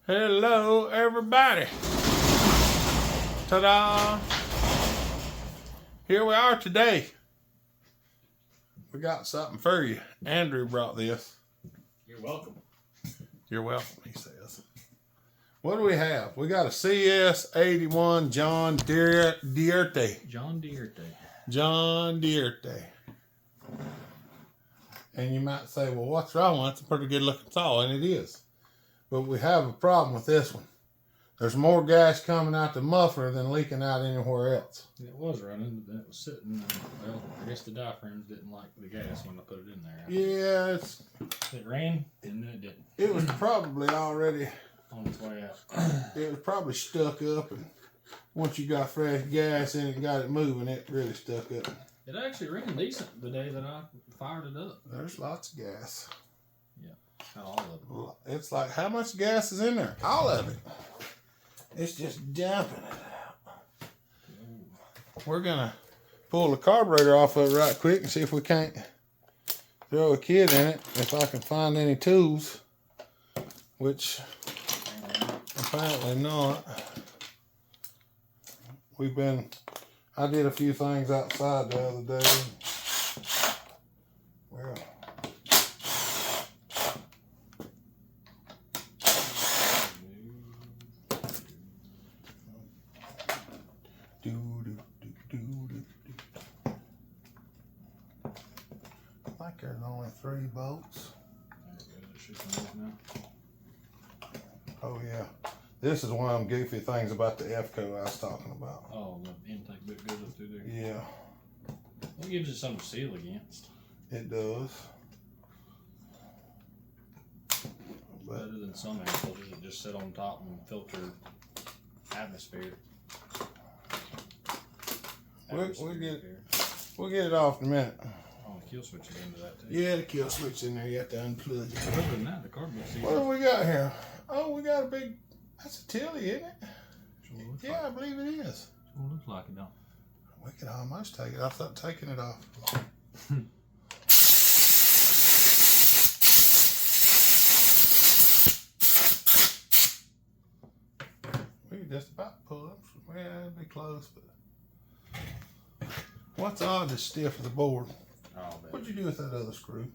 Hello, everybody. Ta-da. Here we are today. We got something for you. Andrew brought this. You're welcome. You're welcome, he says. What do we have? We got a CS81 John Deere. John Deere. John Deere. And you might say, well, what's wrong? That's a pretty good looking saw, and it is. But we have a problem with this one. There's more gas coming out the muffler than leaking out anywhere else. It was running, but then it was sitting. Well, I guess the diaphragms didn't like the gas when I put it in there. Yeah, it ran, and then it didn't. It was probably already on its way out. It was probably stuck up, and once you got fresh gas in it and got it moving, it really stuck up. It actually ran decent the day that I fired it up. There's lots of gas. Yeah, not all of it. It's like, how much gas is in there? All of it. It's just dumping it out. We're gonna pull the carburetor off of it right quick and see if we can't throw a kid in it, if I can find any tools, which apparently not. I did a few things outside the other day. Well, I think there's only 3 bolts. Oh yeah. This is one of them goofy things about the F-Co I was talking about. Oh, the intake bit goes up through there. Yeah. It gives it something to seal against. It does. Better than some filters that just sit on top and filter atmosphere. We'll get it off in a minute. Oh, the kill switch is into that too. Yeah, the kill switch in there. You have to unplug it. Other than that, the carburetor. What do we got here? Oh, we got a big. That's a Tilly, isn't it? Sure yeah, like I believe it is. Sure looks like it, don't. We could almost take it off without taking it off. We could just about pull it. Well, it'd be close, but what's odd is stiff of the board. Oh, what'd you do with that other screw?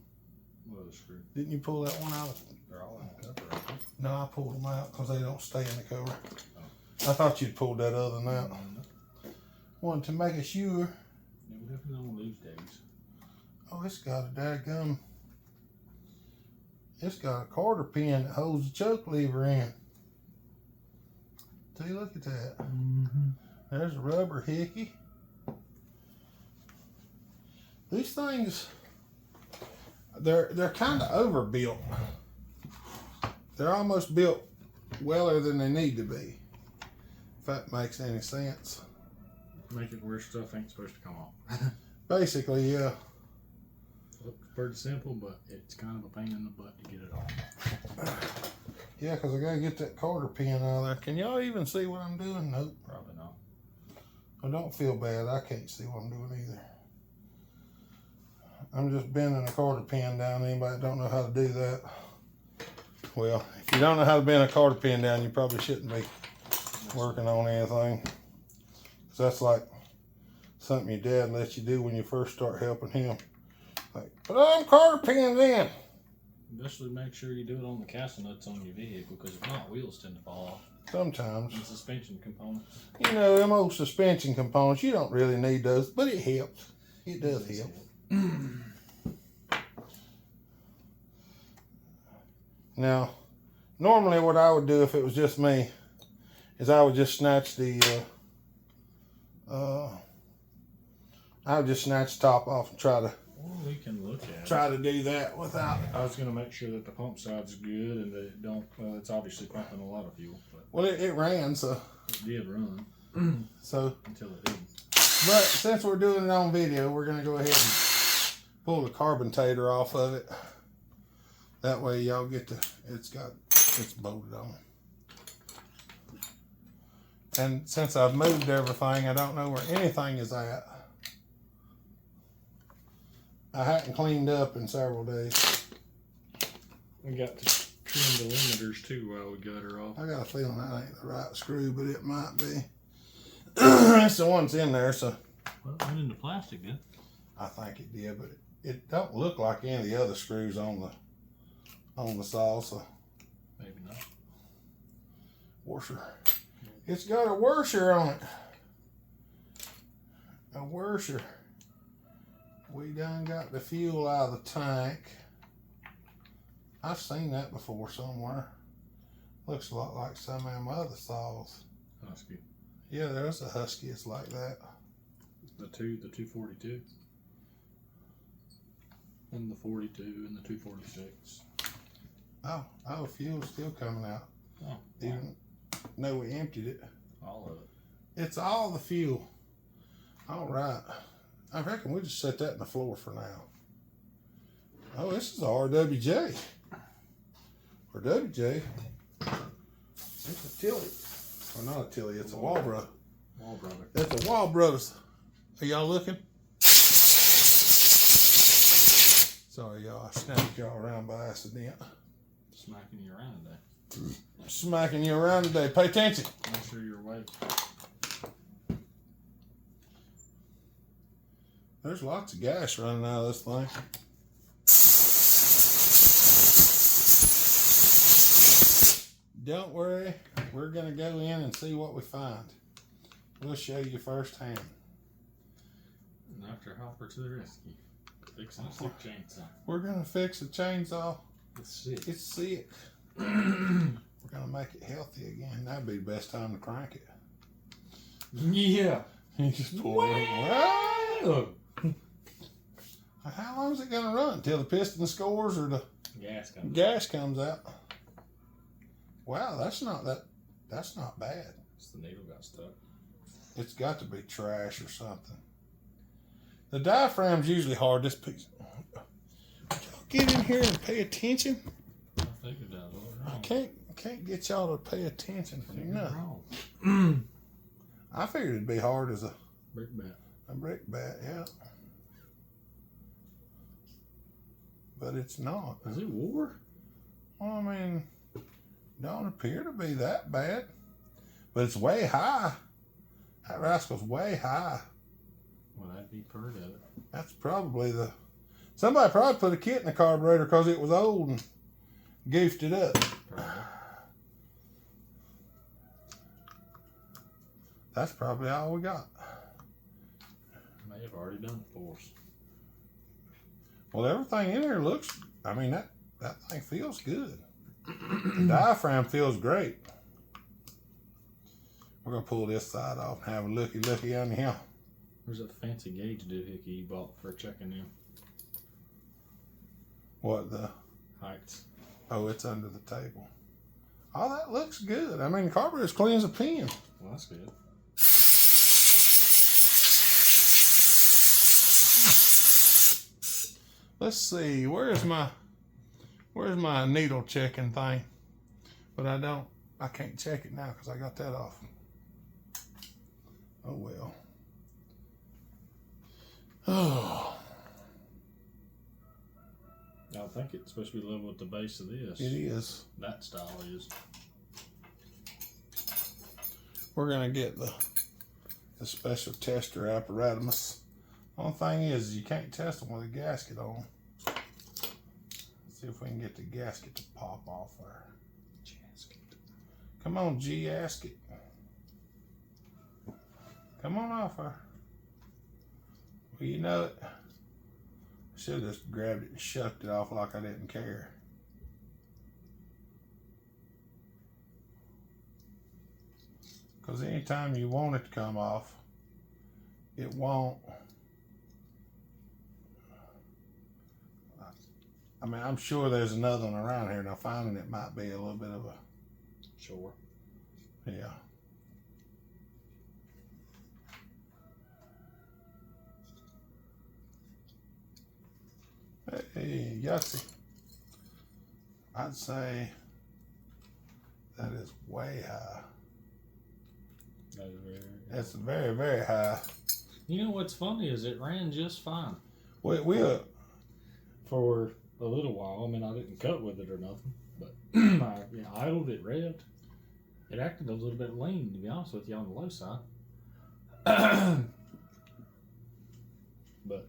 What other screw? Didn't you pull that one out? They're all in the cover, right? No, I pulled them out because they don't stay in the cover. Oh. I thought you'd pulled that other one out. Wanted to make sure. Yeah, we definitely don't lose days. Oh, it's got a daggum. It's got a quarter pin that holds the choke lever in. See, look at that. Mm-hmm. There's a rubber hickey. These things, they're kind of overbuilt. They're almost built weller than they need to be. If that makes any sense. Make it where stuff ain't supposed to come off. Basically, yeah. Looks pretty simple, but it's kind of a pain in the butt to get it off. Yeah, because I got to get that quarter pin out of there. Can y'all even see what I'm doing? Nope. Probably not. I don't feel bad. I can't see what I'm doing either. I'm just bending a quarter pin down. Anybody that don't know how to do that? Well, if you don't know how to bend a quarter pin down, you probably shouldn't be working on anything. Because that's like something your dad lets you do when you first start helping him. Like, put on quarter pins in. Especially make sure you do it on the castle nuts on your vehicle, because if not, wheels tend to fall off. Sometimes. And suspension components. You know, them old suspension components, you don't really need those, but it helps. It does help. Now, normally what I would do if it was just me is I would just snatch the top off and try to we can look at try to do that without. I was going to make sure that the pump side's good and that it don't. Well, it's obviously pumping a lot of fuel. But well, it ran, so it did run. So until it didn't. But since we're doing it on video, we're going to go ahead and pull the carburetor off of it. That way, y'all get the. It's bolted on. And since I've moved everything, I don't know where anything is at. I hadn't cleaned up in several days. We got the trim the limiters too while we got her off. I got a feeling that ain't the right screw, but it might be. That's the one that's in there, so. Well, it went into plastic, did it? I think it did, but it don't look like any of the other screws on the saw, so. Maybe not. Washer. It's got a washer on it. A washer. We done got the fuel out of the tank. I've seen that before somewhere. Looks a lot like some of them other saws. Husky. Yeah, there's a Husky. It's like that. The 242. And the 42 and the 246. Oh, fuel's still coming out. Oh, Even though we emptied it. all of it. It's all the fuel. All right. I reckon we'll just set that in the floor for now. Oh, this is a RWJ. Or WJ. It's a Tilly. Or not a Tilly, it's a Wall Brother. Wall Brother. It's a Wall Brothers. Are y'all looking? Sorry, y'all. I snapped y'all around by accident. Smacking you around today. Smacking you around today. Pay attention. Make sure you're awake. There's lots of gas running out of this thing. Don't worry, we're gonna go in and see what we find. We'll show you firsthand. And after Hopper to the rescue. Fixing a sick chainsaw. We're gonna fix the chainsaw. It's sick. It's sick. We're gonna make it healthy again. That'd be the best time to crank it. Yeah. You just pull it. Wow. How long is it gonna run? Till the piston scores or the gas comes out? Wow, that's not bad. The needle got stuck. It's got to be trash or something. The diaphragm's usually hard. This piece. Y'all get in here and pay attention. I figured that was wrong. I can't get y'all to pay attention for nothing. Wrong. I figured it'd be hard as a Brick bat. brick bat, yeah. But it's not. Is it war? Well, I mean, don't appear to be that bad. But it's way high. That rascal's way high. Well, that'd be part of it. That's probably somebody probably put a kit in the carburetor because it was old and goofed it up. Probably. That's probably all we got. May have already done it for us. Well, everything in here looks, I mean, that thing feels good. The diaphragm feels great. We're going to pull this side off and have a looky on here. Where's that fancy gauge doohickey you bought for checking them What, the? heights? Oh, it's under the table. Oh, that looks good. I mean, the carburetor's clean as a pin. Well, that's good. Let's see, where's my needle checking thing? But I can't check it now because I got that off. Oh well. Oh. I think it's supposed to be level with the base of this. It is. That style is. We're gonna get the special tester apparatus. Only thing is you can't test them with a gasket on. Let's see if we can get the gasket to pop off there. Gasket. Come on, G-gasket. Come on off there. Well, you know it. I should have just grabbed it and shucked it off like I didn't care. Because anytime you want it to come off, it won't. I mean, I'm sure there's another one around here. Now, finding it might be a little bit of a... Sure. Yeah. Hey, Yahtzee. I'd say that is way high. That is very. That's very, very high. You know what's funny is it ran just fine We for a little while. I mean, I didn't cut with it or nothing, but I idled it, revved. It acted a little bit lean, to be honest with you, on the low side. But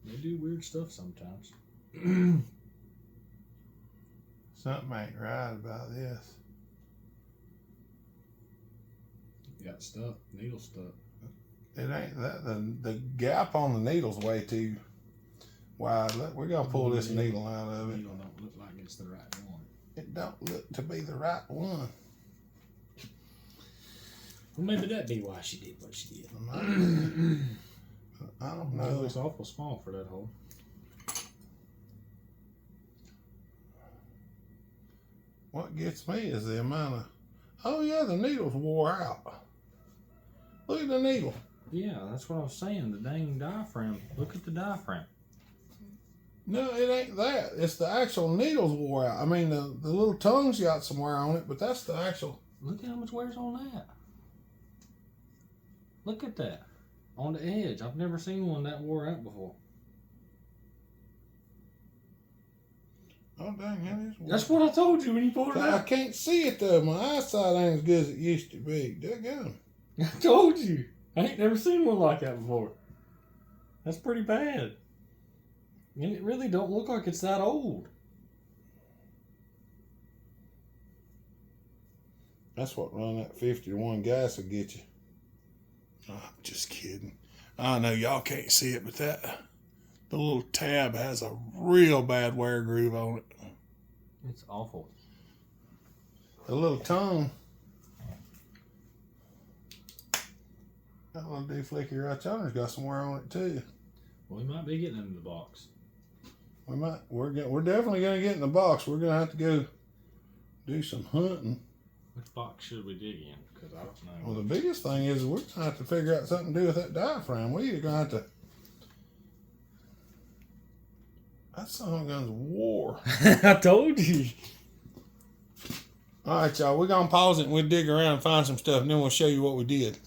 they do weird stuff sometimes. Something ain't right about this. You got stuck, needle stuck. It ain't that. The gap on the needle's way too wide. We're gonna pull this needle out of it. Needle don't look like it's the right one. It don't look to be the right one. Well, maybe that'd be why she did what she did. I don't It know. looks awful small for that hole. What gets me is the amount of. Oh yeah, the needle's wore out. Look at the needle. Yeah, that's what I was saying. The dang diaphragm. Look at the diaphragm. No, it ain't that. It's the actual needle's wore out. I mean, the little tongue's got some wear on it, but that's the actual. Look at how much wear's on that. Look at that. On the edge. I've never seen one that wore out before. Oh dang, it is. That's what I told you when you pulled it I out. can't see it though. My eyesight ain't as good as it used to be. Daggone. I told you. I ain't never seen one like that before. That's pretty bad. And it really don't look like it's that old. That's what run that 50 to 1 gas will get you. Oh, I'm just kidding. I know y'all can't see it, but the little tab has a real bad wear groove on it. It's awful. The little tongue. That little deflicky right yonder's got some wear on it too. Well, we might be getting into the box. We're definitely gonna get in the box. We're gonna have to go do some hunting. Which box should we dig in? Because I don't know. Well, the biggest thing is we're gonna have to figure out something to do with that diaphragm. We're either gonna have to. That son of a gun's war. I told you. All right, y'all. We're gonna pause it and we'll dig around and find some stuff, and then we'll show you what we did.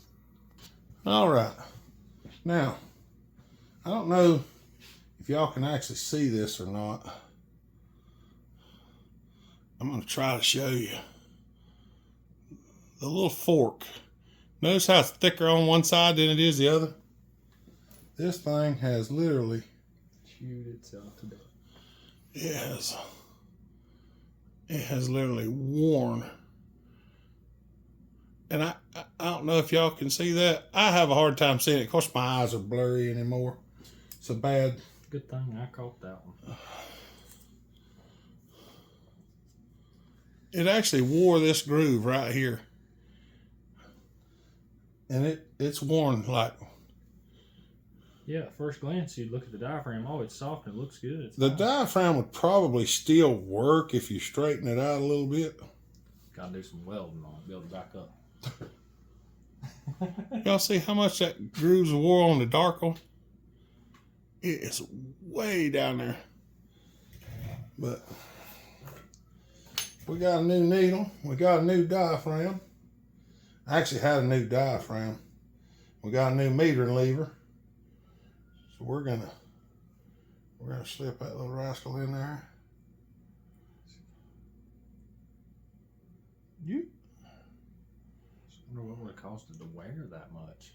All right. Now, I don't know if y'all can actually see this or not. I'm gonna try to show you the little fork. Notice how it's thicker on one side than it is the other. This thing has literally Chewed itself to death. It has literally worn. And I don't know if y'all can see that. I have a hard time seeing it. Of course, my eyes are blurry anymore. It's a bad. Good thing I caught that one. It actually wore this groove right here. And it's worn like. Yeah, at first glance, you'd look at the diaphragm. Oh, it's soft and it looks good. It's The fine. diaphragm would probably still work if you straighten it out a little bit. Gotta do some welding on it, build it back up. Y'all see how much that groove's wore on the dark one? It is way down there. But we got a new needle. We got a new diaphragm. I actually had a new diaphragm. We got a new metering lever. So we're gonna slip that little rascal in there. You I wonder what would have costed to wear that much.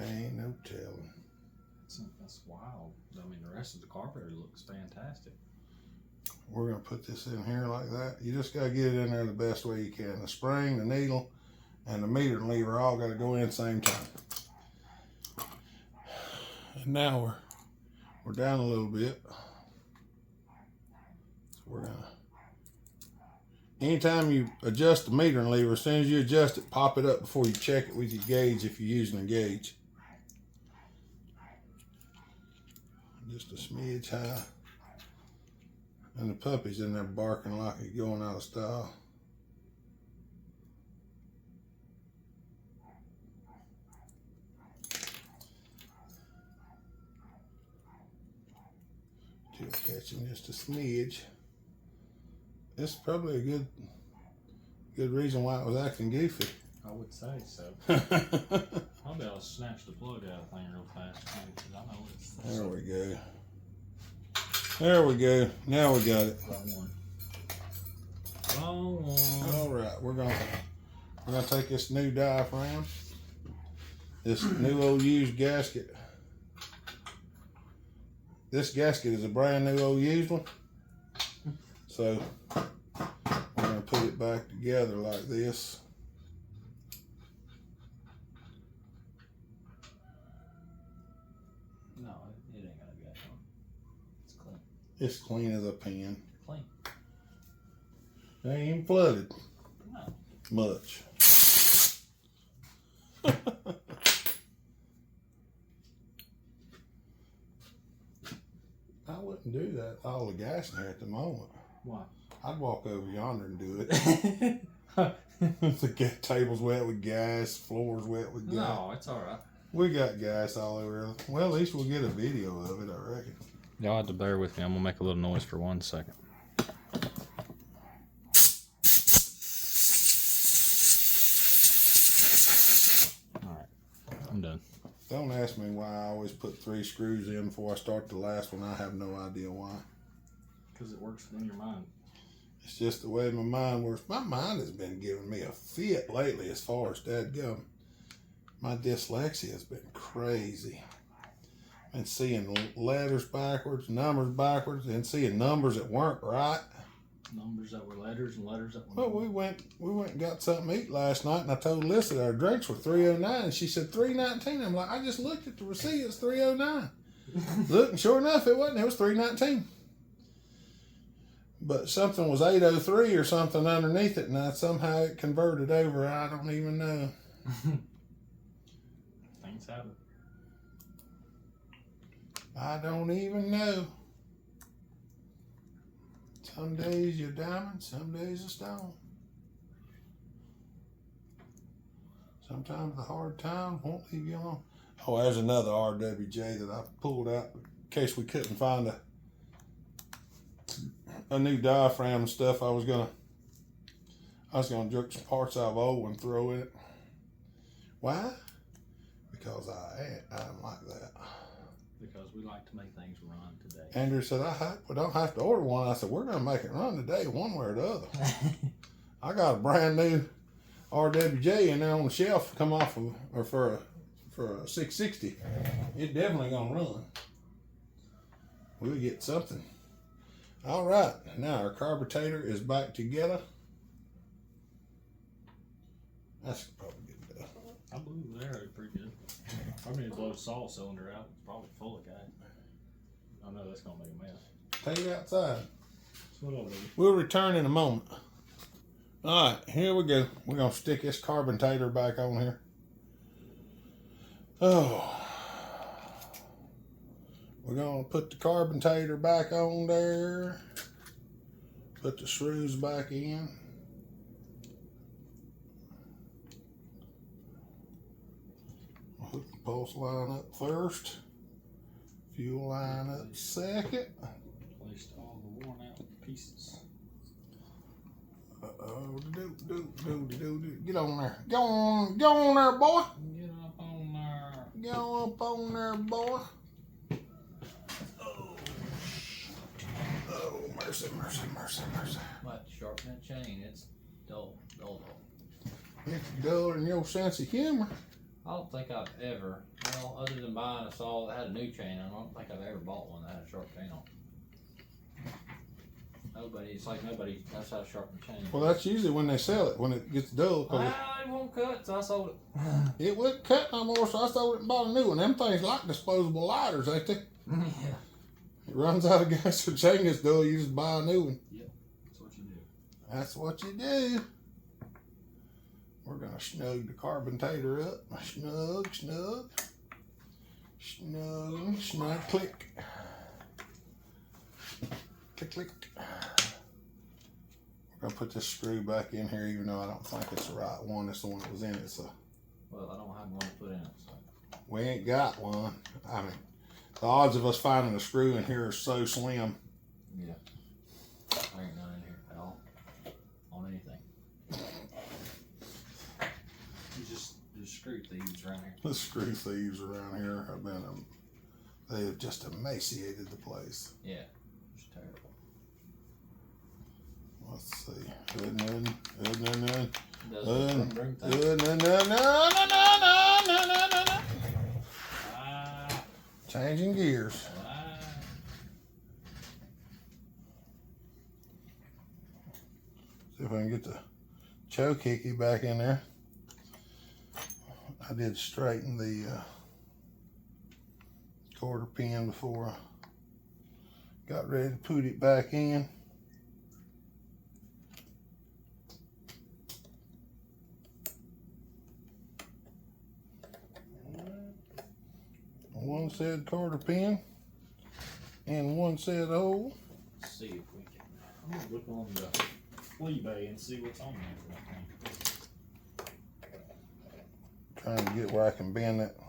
ain't no telling. That's wild. I mean, the rest of the carburetor looks fantastic. We're gonna put this in here like that. You just gotta get it in there the best way you can. The spring, the needle, and the metering lever all gotta go in at the same time. And now we're down a little bit. So we're gonna. Anytime you adjust the metering lever, as soon as you adjust it, pop it up before you check it with your gauge if you're using a gauge. Just a smidge high. And the puppy's in there barking like he's going out of style. Still catching just a smidge. This is probably a good reason why it was acting goofy. I would say so. I'll be able to snatch the plug out of the thing real fast, because I know it's. There we go. There we go. Now we got it. Wrong one. All right, we're gonna take this new diaphragm, this new old used gasket. This gasket is a brand new old used one, so we're gonna put it back together like this. No, it ain't got a gas on. It's clean. It's clean as a pin. Clean. It ain't even flooded No. much. I wouldn't do that. All the gas in here at the moment. Why? I'd walk over yonder and do it. The table's wet with gas, floor's wet with gas. No, it's all right. We got gas all over. Well, at least we'll get a video of it, I reckon. Y'all have to bear with me. I'm gonna make a little noise for 1 second. All right, I'm done. Don't ask me why I always put 3 screws in before I start the last one. I have no idea why. Because it works in your mind. It's just the way my mind works. My mind has been giving me a fit lately as far as that goes. My dyslexia has been crazy. And seeing letters backwards, numbers backwards, and seeing numbers that weren't right. Numbers that were letters and letters that were. Well, we went and got something to eat last night, and I told Alyssa our drinks were $3.09, and she said $3.19. I'm like, I just looked at the receipt, it's $3.09. Look, and sure enough, it wasn't. It was $3.19. But something was $8.03 or something underneath it, and somehow it converted over. I don't even know. Things happen. I don't even know. Some days you're diamond, some days a stone. Sometimes the hard times won't leave you alone. Oh, there's another RWJ that I pulled out in case we couldn't find a new diaphragm and stuff. I was gonna jerk some parts out of old one and throw in it. Why? Because I'm like that. Because we like to make things run today. Andrew said, we don't have to order one. I said, we're going to make it run today one way or the other. I got a brand new RWJ in there on the shelf come off of, or for a 660. It's definitely going to run. We'll get something. All right. Now our carburetor is back together. That's probably good enough. I blew the air pretty good. I mean, it blow the saw cylinder out. It's probably full of gas. I know that's going to make a mess. Take it outside. That's what I'll do. We'll return in a moment. All right, here we go. We're going to stick this carburetor back on here. Oh. We're going to put the carburetor back on there. Put the screws back in. Hook the pulse line up first. Fuel line up second. Placed all the worn out pieces. Uh-oh. Get on there. Go on there, boy. Get up on there. Go up on there, boy. Oh, mercy. What? Sharpen that chain. It's dull. It's duller than your sense of humor. I don't think I've ever, well, other than buying a saw that had a new chain, I don't think I've ever bought one that had a sharp chain on it. It's like nobody knows how to sharpen a chain. Well, that's usually when they sell it, when it gets dull. It won't cut, so I sold it. It wouldn't cut no more, so I sold it and bought a new one. Them things like disposable lighters, ain't they? Yeah. It runs out of gas, the chain gets dull, you just buy a new one. Yep, that's what you do. That's what you do. We're going to snug the carburetor up. Snug, click. Click. We're going to put this screw back in here, even though I don't think it's the right one. It's the one that was in it, so. Well, I don't have one to put in it, so. We ain't got one. I mean, the odds of us finding a screw in here are so slim. Yeah. There ain't none in here at all. On anything. The screw thieves around here. The screw thieves around here have been, they have just emaciated the place. Yeah. terrible. Let's see. Good. Does the brum brum thing. No. Ah, Changing gears. ah. See if I can get the choke hickey back in there. I did straighten the quarter pin before I got ready to put it back in. One set quarter pin and one set hole. Let's see if we can. I'm gonna look on the eBay and see what's on there for that thing. Trying to get where I can bend it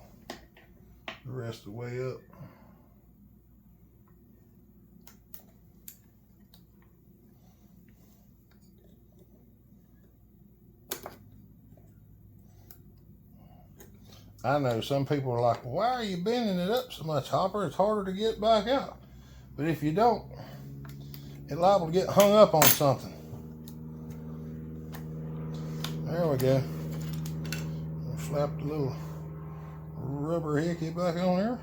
the rest of the way up. I know some people are like, why are you bending it up so much, Hopper? It's harder to get back out. But if you don't, it's liable to get hung up on something. There we go. Slap the little rubber hickey back on there.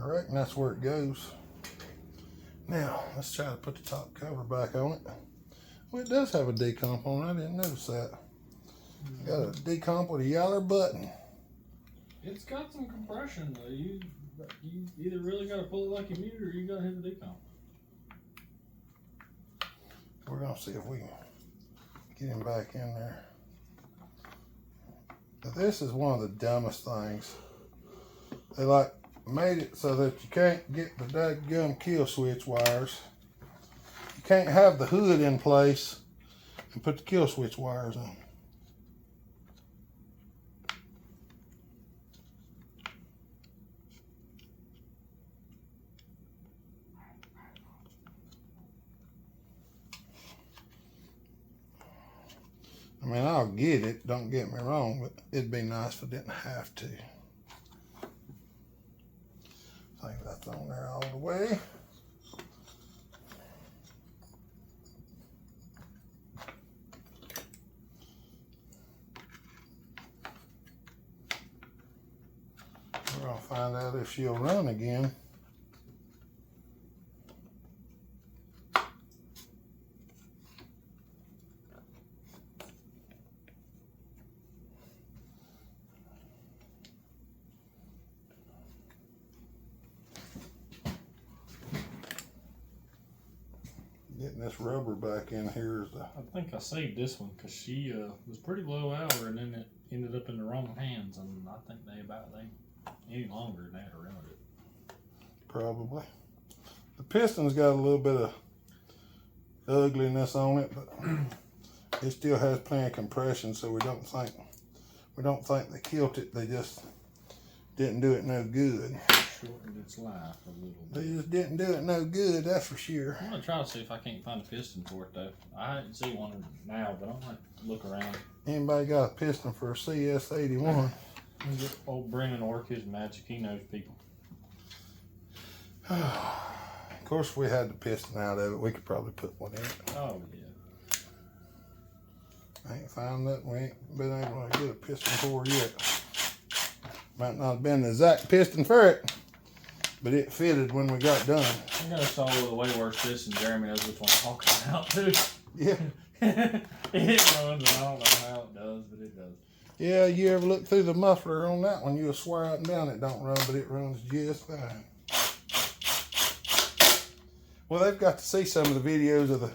I reckon that's where it goes. Now, let's try to put the top cover back on it. Well, it does have a decomp on it. I didn't notice that. Got a decomp with a yellow button. It's got some compression though. You either really gotta pull it like you need it or you gotta hit the decomp. We're gonna see if we can get him back in there. But this is one of the dumbest things. They like made it so that you can't get the dadgum kill switch wires. You can't have the hood in place and put the kill switch wires on. I mean, I'll get it, don't get me wrong, but it'd be nice if I didn't have to. I think that's on there all the way. We're gonna find out if she'll run again. Getting this rubber back in here is the... I think I saved this one because she was pretty low hour and then it ended up in the wrong hands and I think they any longer than that around it. Probably. The piston's got a little bit of ugliness on it, but it still has plenty of compression, so we don't think they killed it. They just didn't do it no good. Shortened its life a little They bit. just didn't do it no good, that's for sure. I'm gonna try to see if I can't find a piston for it though. I didn't see one now, but I'm gonna look around. Anybody got a piston for a CS81? Get old Brennan to work his magic. He knows people. Of course, if we had the piston out of it, we could probably put one in it. Oh yeah. I ain't found that. We ain't been able to get a piston for it yet. Might not have been the exact piston for it, but it fitted when we got done. I got a saw with a way worse piston. Jeremy knows which one I'm talking about too. Yeah. It runs, and I don't know how it does, but it does. Yeah, you ever look through the muffler on that one, you'll swear up and down it don't run, but it runs just fine. Well, they've got to see some of the videos of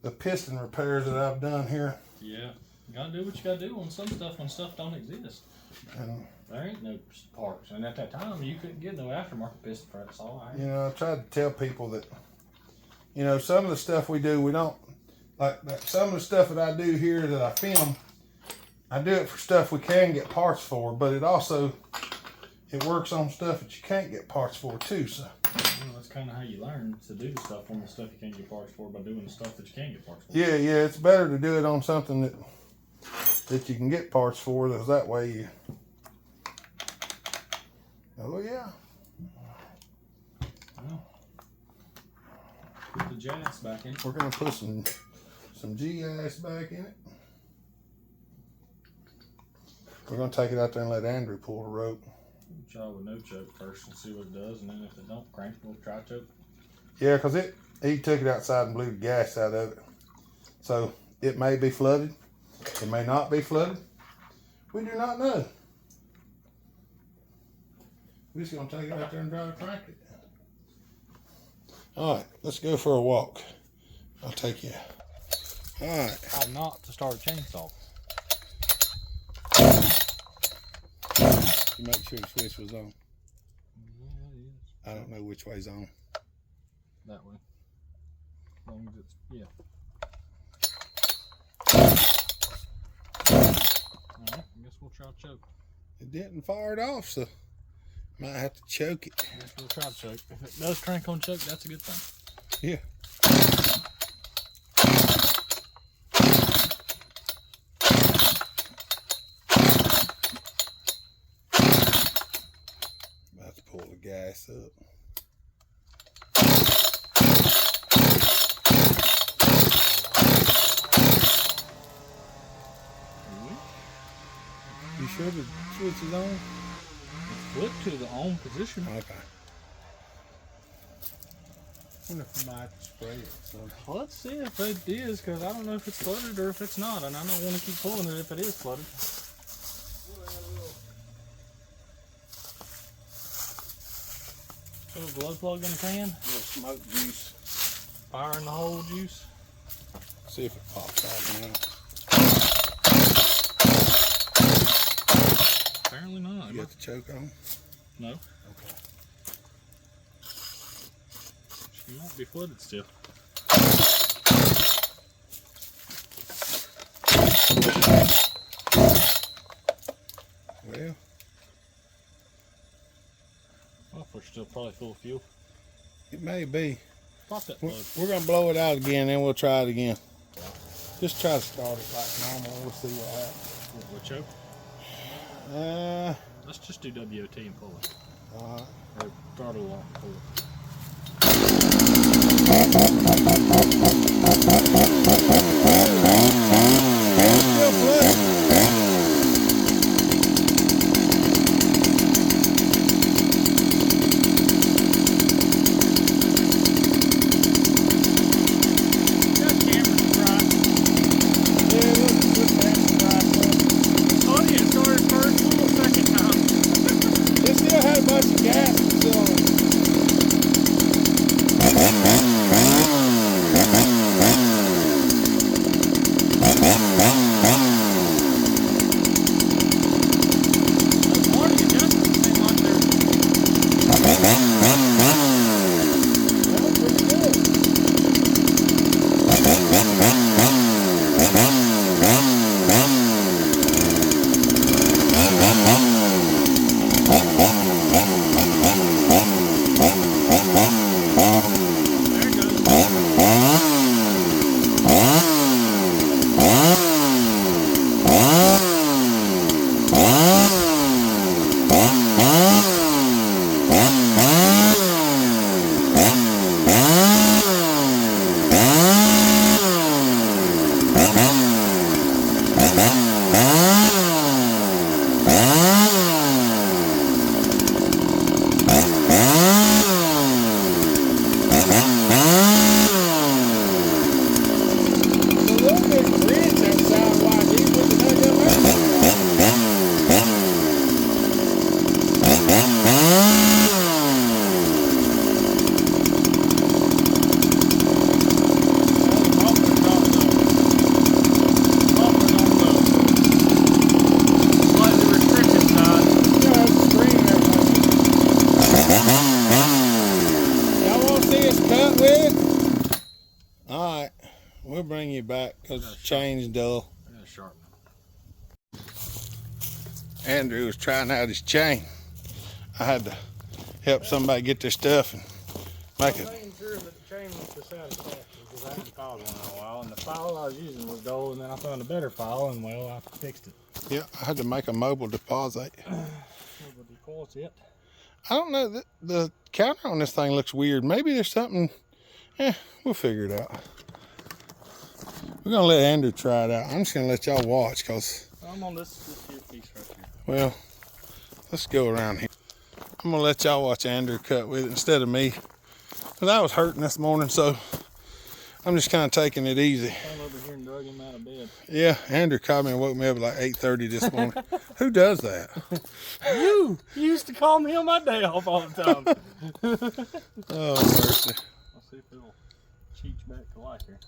the piston repairs that I've done here. Yeah. You gotta do what you gotta do on some stuff when stuff don't exist. And, There ain't no parts. And at that time, you couldn't get no aftermarket piston for that saw. you know, I tried to tell people that, you know, some of the stuff we do, we don't, like that, some of the stuff that I do here that I film, I do it for stuff we can get parts for, but it also, it works on stuff that you can't get parts for too, so. Well, that's kind of how you learn to do the stuff on the stuff you can't get parts for by doing the stuff that you can get parts for. Yeah, it's better to do it on something that you can get parts for, because that way Oh yeah. Well, put the jacks back in. We're gonna put some G-ass back in it. We're gonna take it out there and let Andrew pull the rope. We'll try with no choke first and see what it does, and then if it don't crank, we'll try choke. Yeah, cause he took it outside and blew the gas out of it. So it may be flooded. It may not be flooded. We do not know. We're just gonna take it out there and try to crank it. All right, let's go for a walk. I'll take you. All right. How not to start a chainsaw. You make sure the switch was on. Yeah, it is. I don't know which way's on. That way. As long as it's, yeah. Alright, I guess we'll try choke. It didn't fire it off, so might have to choke it. I guess we'll try choke. If it does crank on choke, that's a good thing. Yeah. About to pull the gas up. You sure the switch is on? Flip to the on position. Okay. I wonder if I might spray it. So. Well, let's see if it is, because I don't know if it's flooded or if it's not, and I don't want to keep pulling it if it is flooded. Little glow plug in the can. Little smoke juice. Fire in the hole juice. See if it pops out now. Apparently not. You got the choke on? No. Okay. She might be flooded still. Well, We're still probably full of fuel. it may be. Pop that plug. We're going to blow it out again, then we'll try it again. Just try to start it like normal. We'll see what happens. What choke? Let's just do WOT and pull it. Alright. Or throttle lock and pull it. We'll bring you back because the chain's dull. I gotta sharpen it. Andrew was trying out his chain. I had to help somebody get their stuff and make it. I'm making sure that the chain was the satisfaction because I hadn't filed one in a while, and the file I was using was dull, and then I found a better file, and well, I fixed it. Yeah, I had to make a mobile deposit. Mobile deposit. I don't know. The counter on this thing looks weird. Maybe there's something. We'll figure it out. We're going to let Andrew try it out. I'm just going to let y'all watch because... I'm on this here piece right here. Well, let's go around here. I'm going to let y'all watch Andrew cut with it instead of me. Because I was hurting this morning, so I'm just kind of taking it easy. I'm over here and drug him out of bed. Yeah, Andrew called me and woke me up at like 8:30 this morning. Who does that? You used to call me on my day off all the time. Oh, mercy. I'll see if it'll cheat back to life here.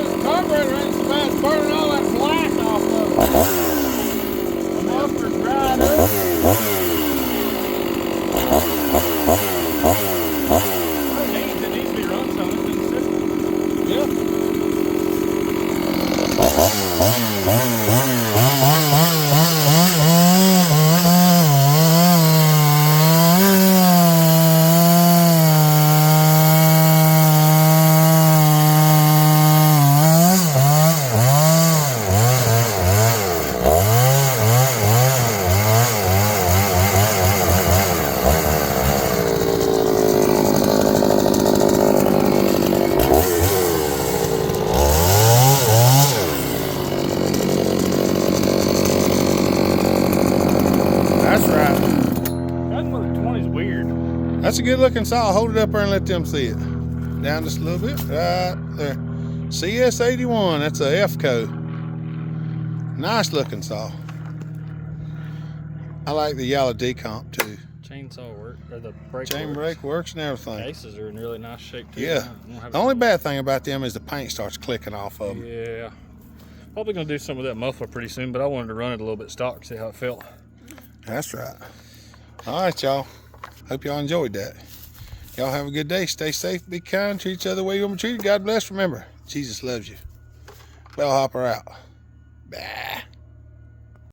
The carburetor ain't so bad. It's burning all that black off of it. The muffler's dried up. It needs to be run some in the system. Yeah. That's right. That 20's weird. That's a good looking saw. Hold it up there and let them see it. Down just a little bit. Right there. CS81. That's a F-Co. Nice looking saw. I like the yellow decomp too. Chainsaw work, or the brake Chain works. brake works and everything. Cases are in really nice shape too. Yeah. The only bad thing about them is the paint starts clicking off of them. Yeah. Probably gonna do some of that muffler pretty soon, but I wanted to run it a little bit stock, see how it felt. That's right. All right, y'all. Hope y'all enjoyed that. Y'all have a good day. Stay safe. Be kind. Treat each other the way you want to be treated. God bless. Remember, Jesus loves you. Bellhopper out. Bah.